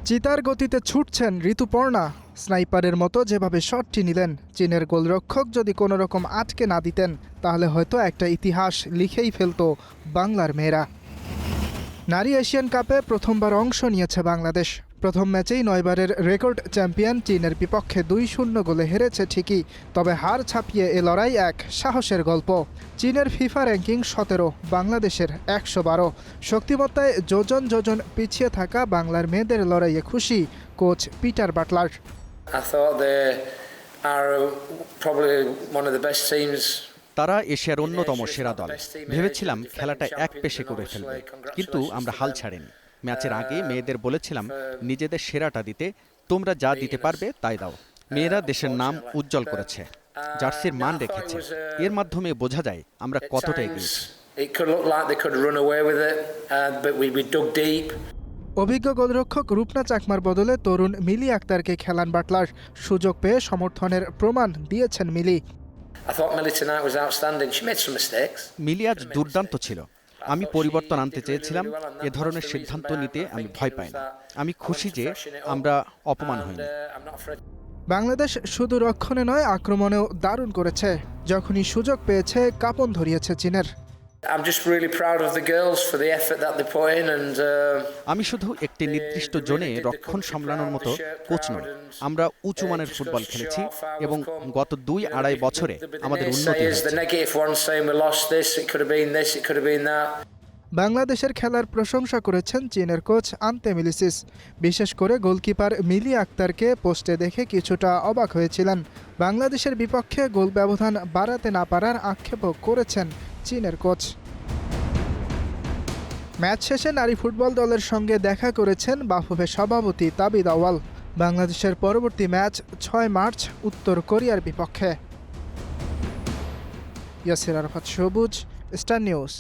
চিতার গতিতে ছুটছেন ঋতুপর্ণা। স্নাইপারের মতো যেভাবে শটটি নিলেন, চীনের গোলরক্ষক যদি কোনো রকম আটকে না দিতেন তাহলে হয়তো একটা ইতিহাস লিখেই ফেলতো বাংলার মেয়েরা। নারী এশিয়ান কাপে প্রথমবার অংশ নিয়েছে বাংলাদেশ। প্রথম ম্যাচেই 9 বারের রেকর্ড চ্যাম্পিয়ন চীনের বিপক্ষে 2-0 গোলে হেরেছে ঠিকই, তবে হার ছাপিয়ে এ লড়াই এক সাহসের গল্প। চীনের ফিফা র্যাঙ্কিং 17, বাংলাদেশের 112। শক্তিমত্তায় যোজন যোজন পিছিয়ে থাকা বাংলার মেয়েদের লড়াইয়ে খুশি কোচ পিটার বাটলার। তারা এশিয়ার অন্যতম সেরা দল। ভেবেছিলাম খেলাটা এক পেশে করে ফেলবে, কিন্তু আমরা হাল ছাড়িনি। ম্যাচের আগে মেয়েদের বলেছিলাম নিজেদের সেরাটা দিতে, তোমরা যা দিতে পারবে তাই দাও। মেয়েরা দেশের নাম উজ্জ্বল করেছে, জার্সির মান রেখেছে। এর মাধ্যমে বোঝা যায় আমরা কতটা এগিয়েছি। অভিজ্ঞ গোলরক্ষক রূপনা চাকমার বদলে তরুণ মিলি আক্তারকে খেলান বাটলার। সুযোগ পেয়ে সমর্থনের প্রমাণ দিয়েছেন মিলি। মিলি আজ দুর্দান্ত ছিল। আমি পরিবর্তন আনতে চেয়েছিলাম। এ ধরনের সিদ্ধান্ত নিতে আমি ভয় পাই না। আমি খুশি যে আমরা অপমান হইনি। বাংলাদেশ শুধু রক্ষণে নয়, আক্রমণেও দারুণ করেছে। যখনই সুযোগ পেয়েছে কাঁপন ধরিয়েছে চীনের। আমি শুধু একটি নির্দিষ্ট জোনে রক্ষণ সামলানোর মতো কোচ নই। আমরা উঁচু মানের ফুটবল খেলেছি এবং গত 2-2.5 বছরে আমাদের উন্নতি হয়েছে। বাংলাদেশের খেলার প্রশংসা করেছেন চীনের কোচ আন্তে মিলিসিস। বিশেষ করে গোলকিপার মিলি আক্তারকে পোস্টে দেখে কিছুটা অবাক হয়েছিলেন। বাংলাদেশের বিপক্ষে গোল ব্যবধান বাড়াতে না পারার আক্ষেপও করেছেন চীনের কোচ। ম্যাচ শেষে নারী ফুটবল দলের সঙ্গে দেখা করেছেন বাফুফে সভাপতি তাবিদ আউয়াল। বাংলাদেশের পরবর্তী ম্যাচ 6 মার্চ উত্তর কোরিয়ার বিপক্ষে। ইয়াসির আরাফাত সবুজ, স্টার নিউজ।